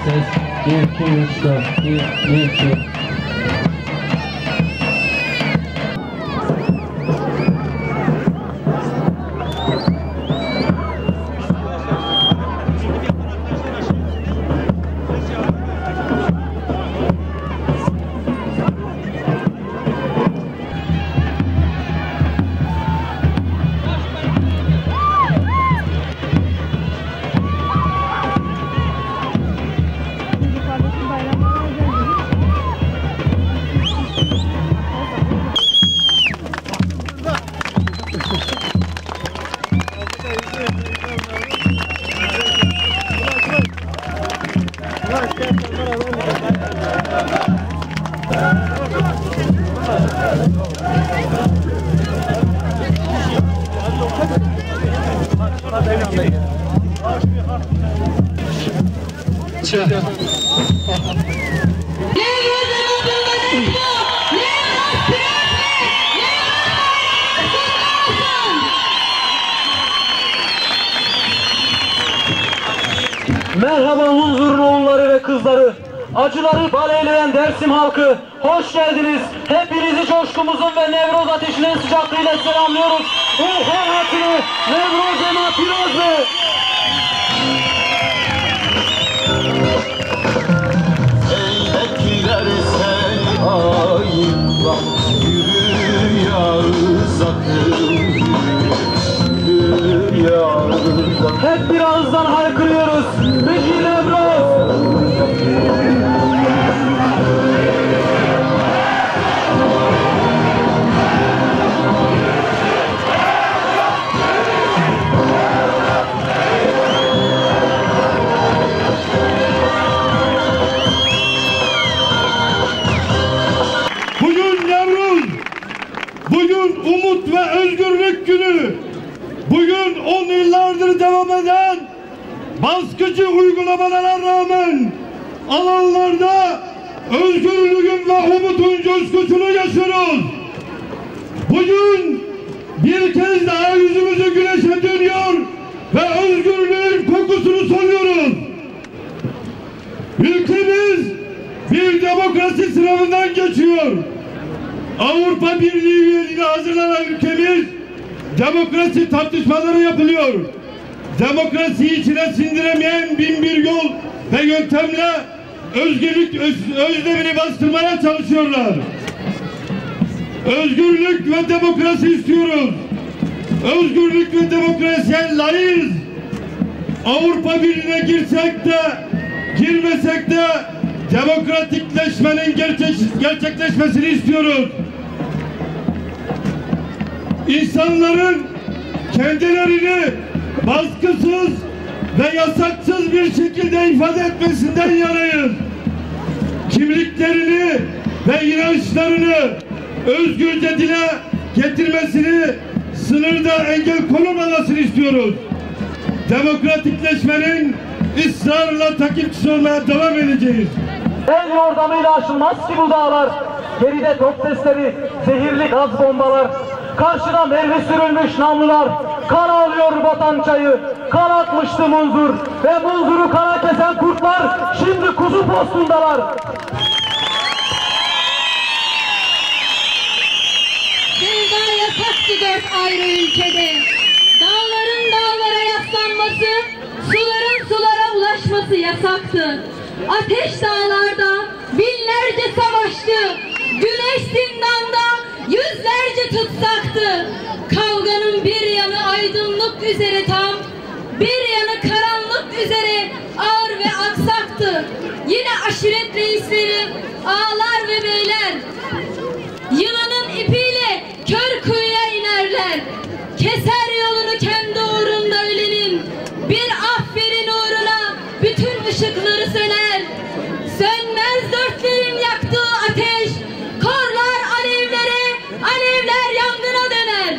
Ses 1, 2, 3, 4, 1, 2. Merhaba Hunzur'un oğulları ve kızları, acıları baleyleyen Dersim halkı, hoş geldiniz. Hepinizi coşkumuzun ve Nevroz ateşinin sıcaklığıyla selamlıyoruz. Hayatını Nevroz Ema Pirazlı. Eyletiler seni ayıpla, yürü yağız akıl, yürü yağız akıl. Hep bir ağızdan haykırıyoruz. Peki Nevroz. Bugün Nevruz, bugün umut ve özgürlük günü, bugün 10 yıllardır devam eden baskıcı uygulamalara rağmen alanlarda özgürlüğün ve umutun coşkusunu yaşıyoruz. Bugün bir kez daha yüzümüzü güneşe dönüyor ve özgürlüğün kokusunu soluyoruz. Ülkemiz bir demokrasi sınavından geçiyor. Avrupa Birliği üyeliğine hazırlanan ülkemiz demokrasi tartışmaları yapılıyor. Demokrasiyi içine sindiremeyen bin bir yol ve yöntemle özgürlük özlemini bastırmaya çalışıyorlar. Özgürlük ve demokrasi istiyoruz. Özgürlük ve demokrasiye layığız. Avrupa Birliği'ne girsek de girmesek de demokratikleşmenin gerçekleşmesini istiyoruz. İnsanların kendilerini baskısız ve yasaksız bir şekilde ifade etmesinden yanayız. Kimliklerini ve inançlarını özgürce dile getirmesini, sınırda engel konulmamasını istiyoruz. Demokratikleşmenin ısrarla takipçisi olmaya devam edeceğiz. El yordamıyla aşılmaz ki bu dağlar, geride top sesleri, zehirli gaz bombalar, karşıda mermi sürülmüş namlular, kan ağlıyor batan çayı. Kan atmıştı munzur ve munzuru kana kesen kurtlar şimdi kuzu postundalar. Sevda yasaktı 4 ayrı ülkede. Dağların dağlara yaslanması, suların sulara ulaşması yasaktı. Ateş dağlarda binlerce savaştı. Güneş zindanda yüzlerce tutsaktı. Kavganın bir yanı aydınlık üzere tam, bir yanı karanlık üzere ağır ve aksaktı. Yine aşiret reisleri, ağalar ve beyler yılanın ipiyle kör kuyuya inerler. Keser yolunu kendi uğrunda ölenin. Bir aferin uğruna bütün ışıkları söner. Sönmez dörtlerin yaktığı ateş, korlar alevlere, alevler yangına döner.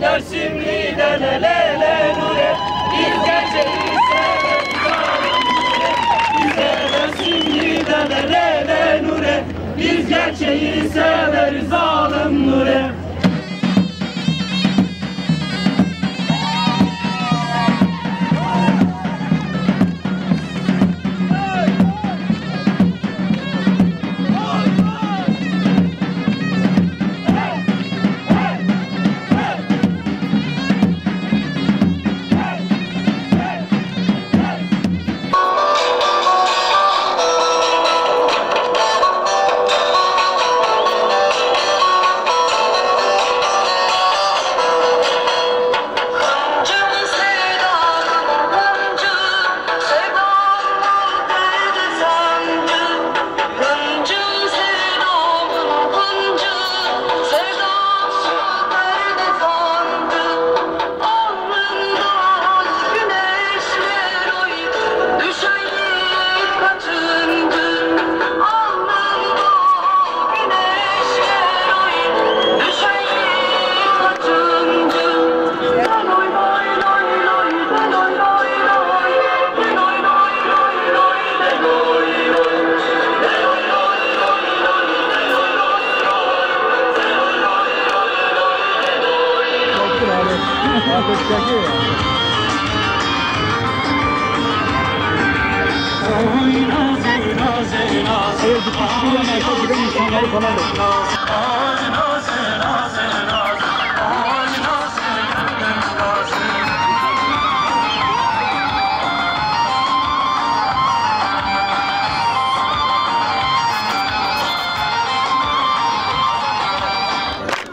Dersimli'den hele nure, biz gerçeği severiz alın nure. Bize Dersimli'den hele nure, biz gerçeği severiz alın nure.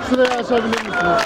Sırayı açabilir misiniz?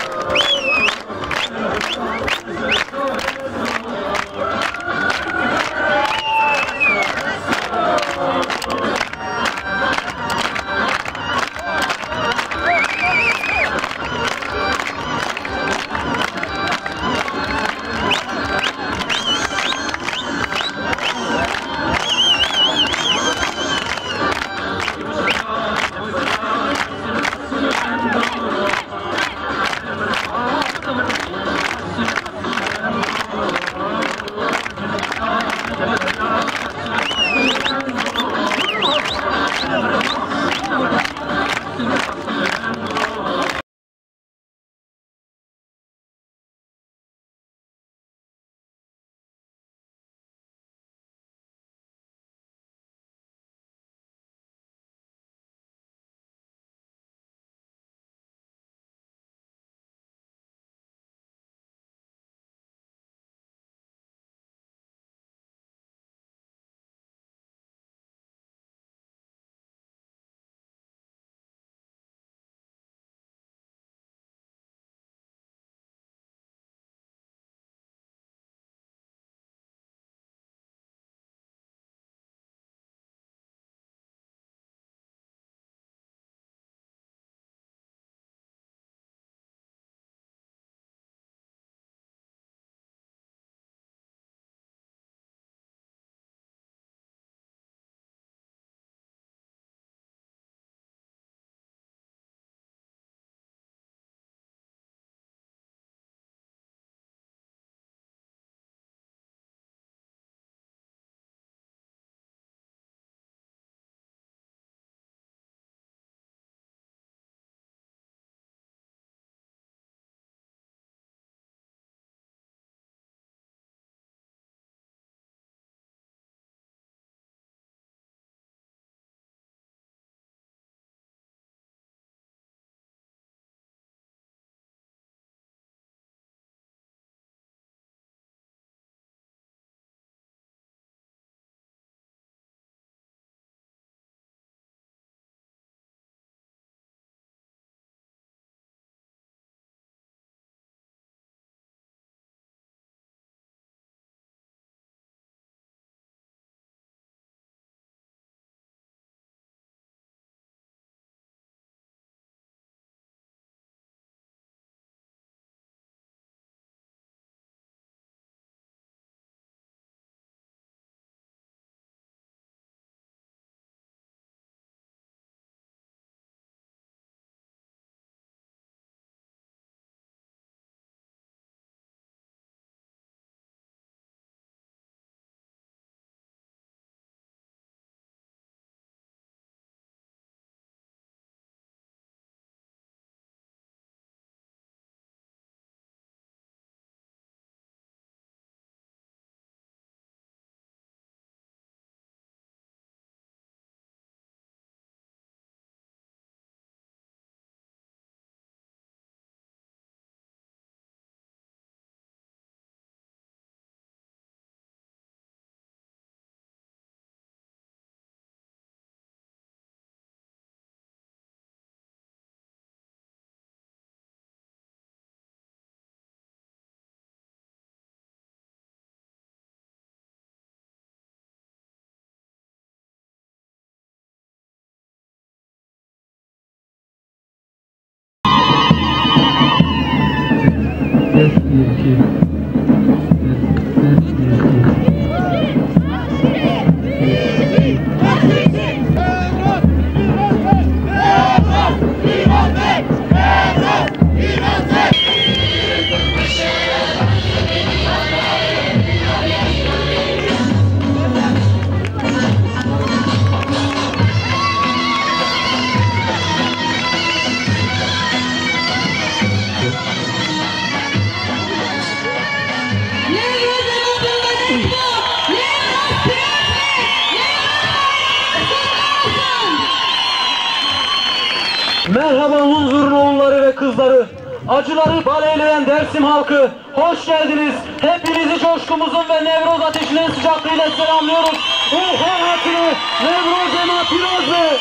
Merhaba Munzur'un oğulları ve kızları, acıları baleyleyen Dersim halkı, hoş geldiniz. Hepinizi coşkumuzun ve Nevroz ateşinin sıcaklığıyla selamlıyoruz. Urfa hatırı, Nevroz ema Pirazlı.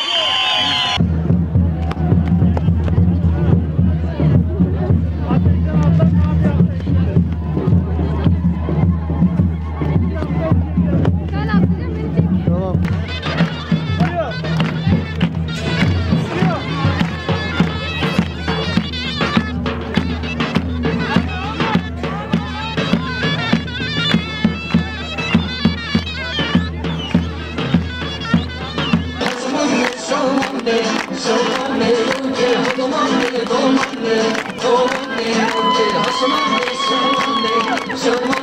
Tamam. Show